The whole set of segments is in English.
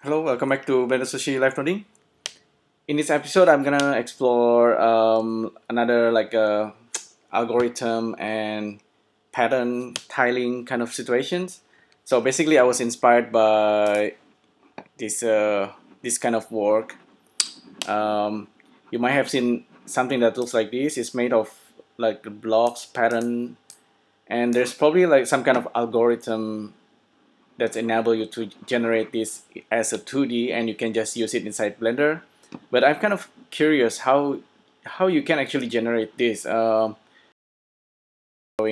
Hello, welcome back to Blender Sushi Live Coding. In this episode, I'm gonna explore another algorithm and pattern tiling kind of situations. So basically, I was inspired by this kind of work. Um, you might have seen something that looks like this. It's made of like blocks pattern, and there's probably like some kind of algorithm that enable you to generate this as a 2D, and you can just use it inside Blender. But I'm kind of curious how you can actually generate this, showing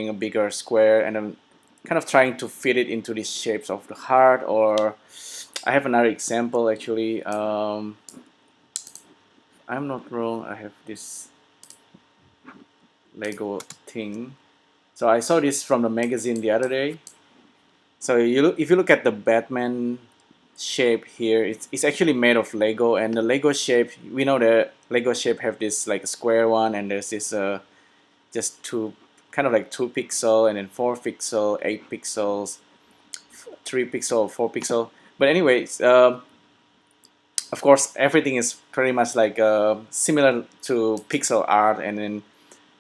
a bigger square and then kind of trying to fit it into the shapes of the heart. Or I have another example actually. I'm not wrong, I have this Lego thing. So I saw this from the magazine the other day. So if you look at the Batman shape here, it's actually made of Lego, and the Lego shape, we know the Lego shape have this like a square one, and there's this just two, kind of like 2 pixel, and then 4 pixel, 8 pixels, 3 pixel, 4 pixel. But anyways, of course everything is pretty much like similar to pixel art, and then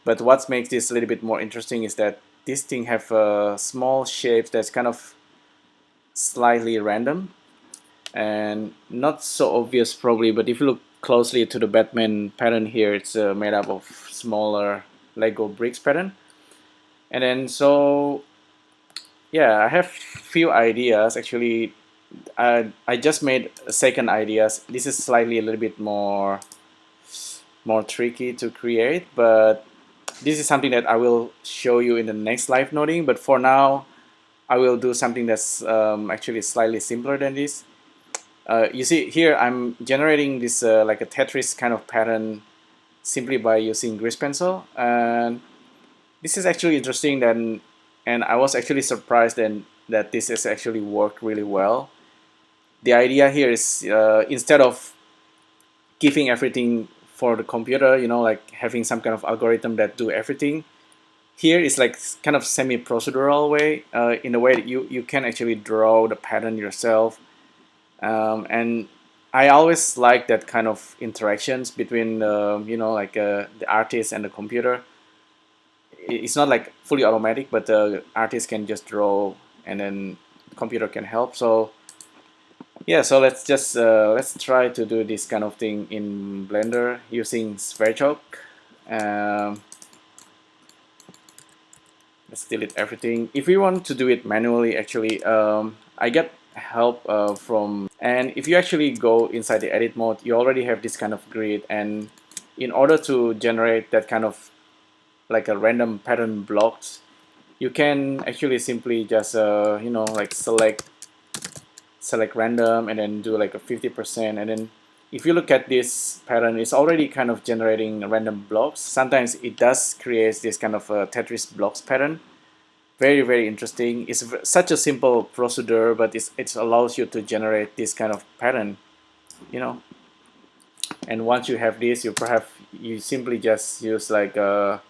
but what makes this a little bit more interesting is that this thing have small shapes that's kind of slightly random and not so obvious probably, but if you look closely to the Batman pattern here, it's made up of smaller Lego bricks pattern. And then so yeah, I have few ideas actually. I just made a second ideas. This is slightly a little bit more tricky to create, but this is something that I will show you in the next live noding. But for now, I will do something that's actually slightly simpler than this. You see here, I'm generating this like a Tetris kind of pattern simply by using grease pencil, and this is actually interesting. Then, and I was actually surprised then that this has actually worked really well. The idea here is instead of giving everything for the computer, like having some kind of algorithm that do everything. Here is like kind of semi-procedural way, in the way that you can actually draw the pattern yourself. And I always like that kind of interactions between the artist and the computer. It's not like fully automatic, but the artist can just draw and then the computer can help. So yeah, so let's try to do this kind of thing in Blender using Sverchok. Um, let's delete everything. If we want to do it manually, actually, I get help from, and if you actually go inside the edit mode, you already have this kind of grid, and in order to generate that kind of like a random pattern blocks, you can actually simply just like select random and then do like a 50%, and then if you look at this pattern, it's already kind of generating random blocks. Sometimes it does create this kind of Tetris blocks pattern. Very, very interesting. It's such a simple procedure, but it allows you to generate this kind of pattern, you know. And once you have this, you simply just use like a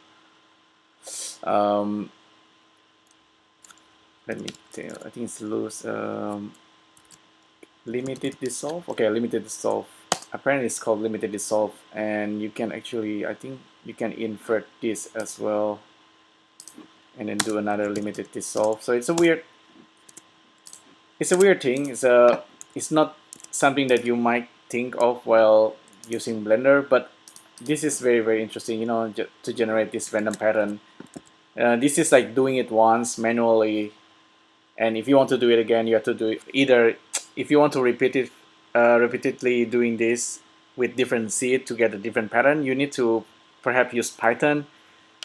um, let me tell. I think it's loose limited dissolve. Okay, limited dissolve. Apparently, it's called limited dissolve, and you can actually, I think, you can invert this as well, and then do another limited dissolve. So it's a weird thing. It's not something that you might think of while using Blender, but this is very, very interesting. To generate this random pattern. This is like doing it once manually, and if you want to do it again, you have to do it either. If you want to repeat it, repeatedly doing this with different seed to get a different pattern, you need to perhaps use Python.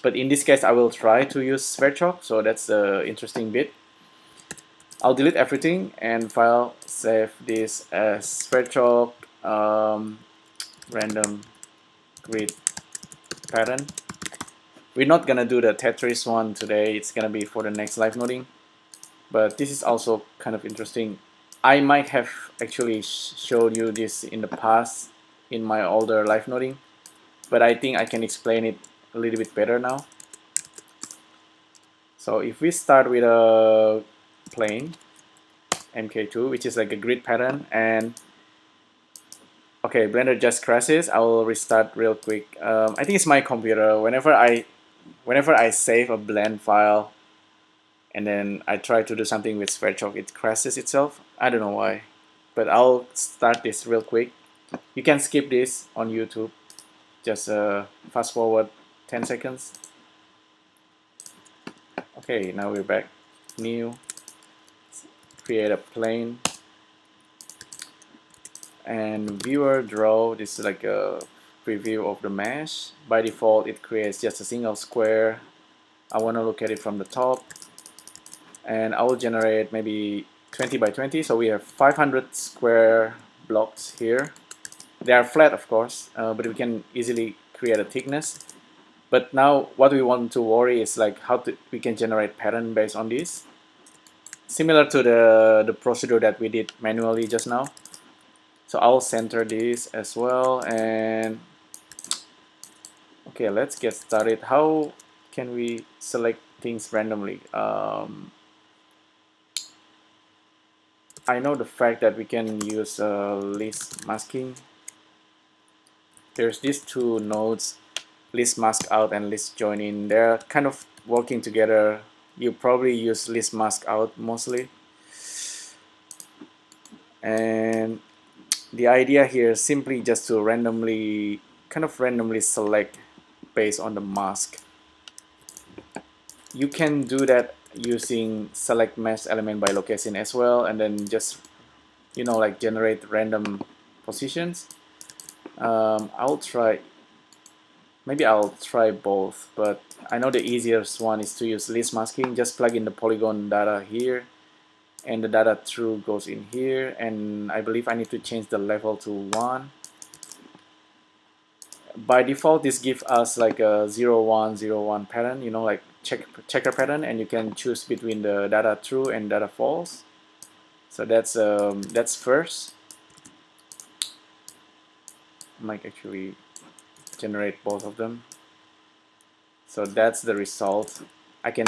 But in this case, I will try to use Sverchok, so that's the interesting bit. I'll delete everything and file save this as Sverchok random grid pattern. We're not gonna do the Tetris one today, it's gonna be for the next live noding, but this is also kind of interesting. I might have actually showed you this in the past in my older live noding, but I think I can explain it a little bit better now. So if we start with a plane, MK2, which is like a grid pattern. And okay, Blender just crashes. I will restart real quick. I think it's my computer. Whenever I save a blend file and then I try to do something with Sverchok, it crashes itself. I don't know why, but I'll start this real quick. You can skip this on YouTube. Just fast forward 10 seconds. Okay, now we're back. New, create a plane, and viewer draw. This is like a preview of the mesh. By default, it creates just a single square. I want to look at it from the top, and I will generate maybe 20 by 20. So we have 500 square blocks here. They are flat, of course, but we can easily create a thickness. But now what we want to worry is like how we can generate pattern based on this. Similar to the procedure that we did manually just now. So I'll center this as well, and okay, let's get started. How can we select things randomly? I know the fact that we can use list masking. There's these two nodes, list mask out and list join in. They're kind of working together. You probably use list mask out mostly. And the idea here is simply just to randomly select based on the mask. You can do that using select mesh element by location as well, and then just like generate random positions. Maybe I'll try both, but I know the easiest one is to use list masking. Just plug in the polygon data here, and the data through goes in here, and I believe I need to change the level to 1. By default, this gives us like a 0 1 0 1 pattern, like checker pattern, and you can choose between the data true and data false. So that's first. I might actually generate both of them. So that's the result. I can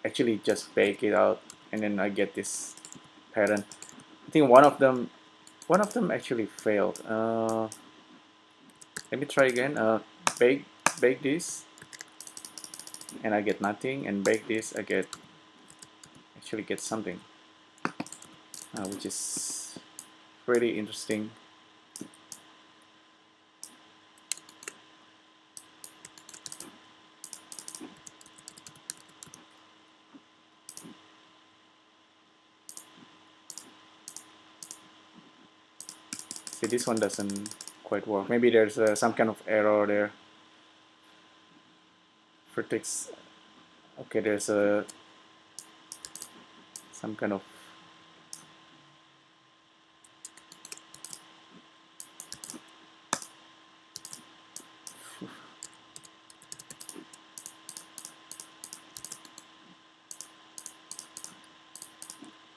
actually just bake it out, and then I get this pattern. I think one of them actually failed. Let me try again. Bake this, and I get nothing, and bake this, I actually get something, which is pretty interesting. See, this one doesn't quite work. Maybe there's some kind of error there. Vertex. Okay, there's some kind of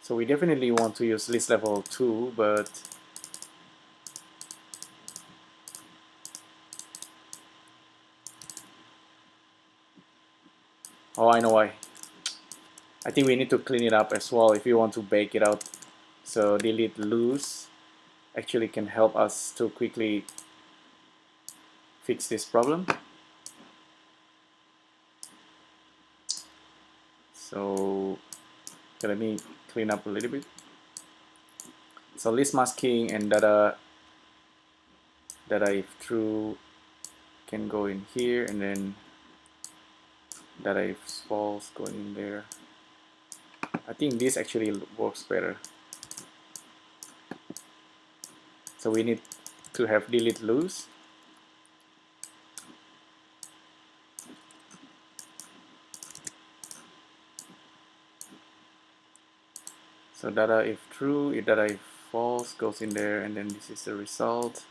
so we definitely want to use list level 2, but oh, I know why. I think we need to clean it up as well if you want to bake it out. So delete loose actually can help us to quickly fix this problem. So okay, let me clean up a little bit. So list masking and data if true can go in here, and then data if false going in there. I think this actually works better. So we need to have delete loose. So data if true, data if false goes in there, and then this is the result.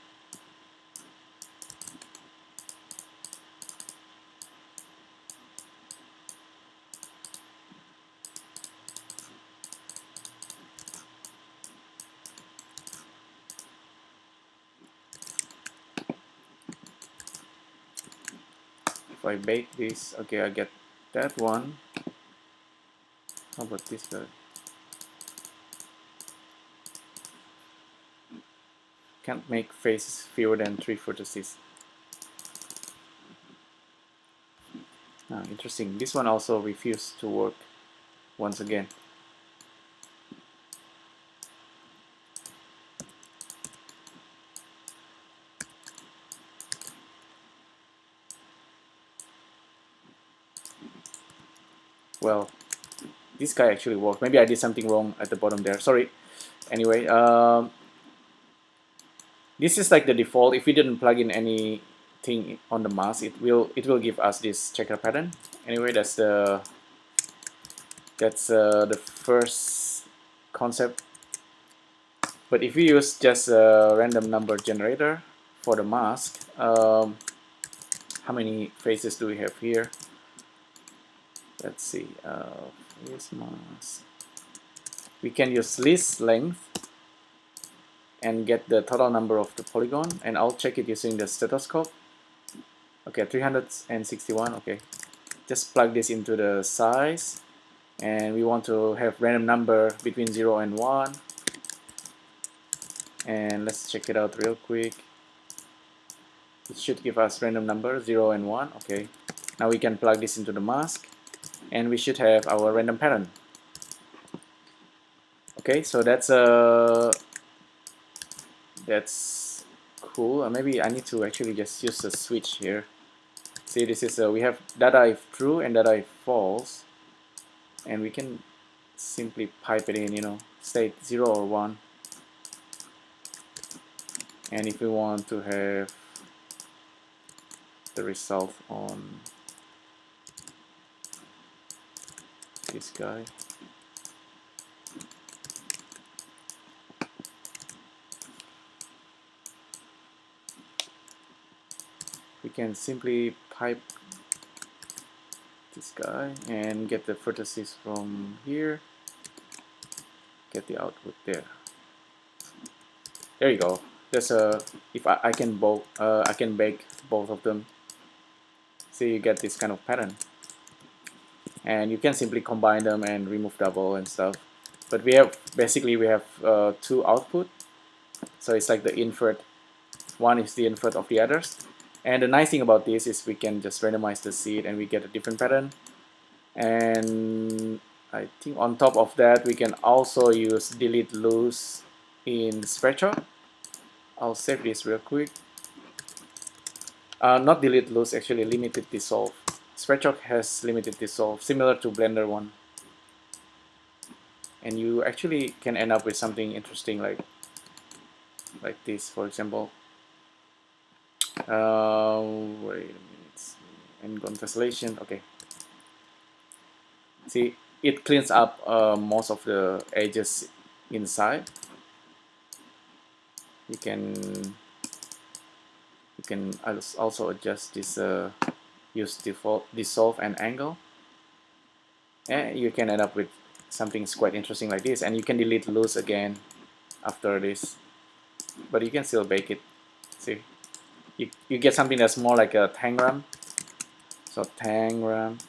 If I bake this, okay, I get that one. How about this guy? can't make faces fewer than 3 vertices. Interesting. This one also refused to work once again. Well, this guy actually worked. Maybe I did something wrong at the bottom there. Sorry. Anyway, this is like the default. If we didn't plug in anything on the mask, it will give us this checker pattern. Anyway, that's the first concept. But if we use just a random number generator for the mask, how many faces do we have here? Let's see. Face mask. We can use list length and get the total number of the polygon, and I'll check it using the stethoscope. Okay, 361. Okay, just plug this into the size, and we want to have random number between 0 and 1. And let's check it out real quick. It should give us random number 0 and 1. Okay, now we can plug this into the mask, and we should have our random pattern. Okay, so that's cool. Maybe I need to actually just use a switch here. See, this is we have data if true and data if false, and we can simply pipe it in, you know, state 0 or 1. And if we want to have the result on this guy, we can simply pipe this guy and get the vertices from here, get the output there. There you go. There's if I can bake both of them. So you get this kind of pattern, and you can simply combine them and remove double and stuff. But we have basically two output, so it's like the invert. One is the invert of the others. And the nice thing about this is we can just randomize the seed and we get a different pattern. And I think on top of that we can also use delete loose in Sverchok. I'll save this real quick. Not delete loose, actually limited dissolve. Sverchok has limited dissolve, similar to Blender one. And you actually can end up with something interesting like this, for example. Wait a minute. N-gon tessellation. Okay. See, it cleans up most of the edges inside. You can also adjust this, use default dissolve and angle, and you can end up with something quite interesting like this. And you can delete loose again after this, but you can still bake it. See, you get something that's more like a tangram. So tangram.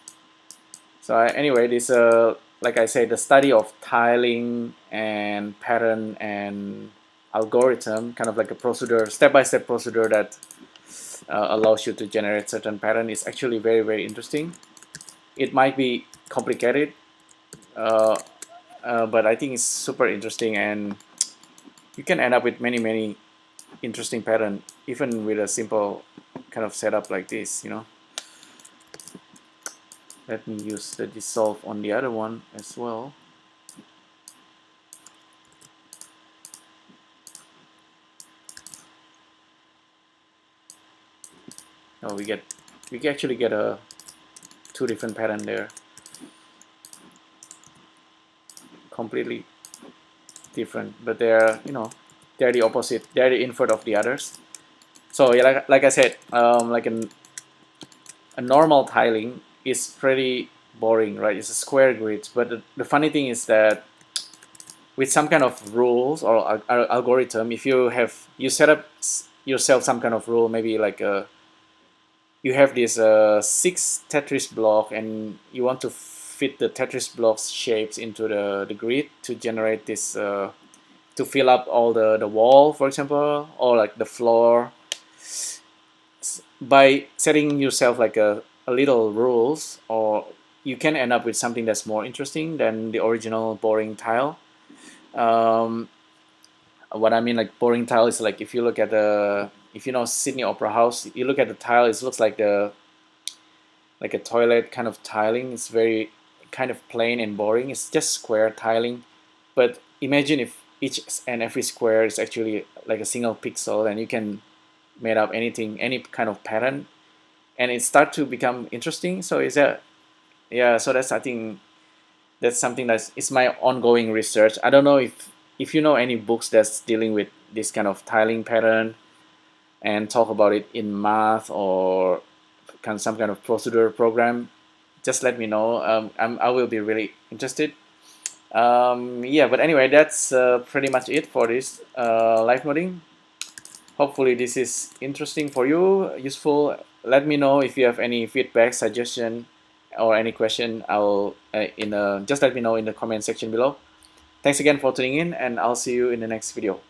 So anyway, this like I said, the study of tiling and pattern and algorithm, kind of like a procedure, step-by-step procedure that allows you to generate certain pattern, is actually very, very interesting. It might be complicated, but I think it's super interesting, and you can end up with many, many interesting pattern even with a simple kind of setup like this, you know. Let me use the dissolve on the other one as well. Oh, we can actually get two different pattern there, completely different, but they're, you know, they're the opposite. They're the invert of the others. So yeah, like I said, like a normal tiling is pretty boring, right? It's a square grid. But the funny thing is that with some kind of rules or algorithm, if you set up yourself some kind of rule, maybe like you have this 6 Tetris block, and you want to fit the Tetris blocks shapes into the grid to generate this to fill up all the wall, for example, or like the floor. By setting yourself like a little rules, or you can end up with something that's more interesting than the original boring tile. um, what I mean like boring tile is like, if you look at the, if you know Sydney Opera House, you look at the tile, it looks like the, like a toilet kind of tiling. It's very kind of plain and boring. It's just square tiling. But imagine if each and every square is actually like a single pixel, and you can made up anything, any kind of pattern, and it start to become interesting. So is that, yeah, so that's, I think that's something that's, it's my ongoing research. I don't know if you know any books that's dealing with this kind of tiling pattern and talk about it in math or some kind of procedure program. Just let me know. I will be really interested. Yeah, but anyway, that's pretty much it for this live noding. Hopefully this is interesting for you, useful. Let me know if you have any feedback, suggestion, or any question. I'll just let me know in the comment section below. Thanks again for tuning in, and I'll see you in the next video.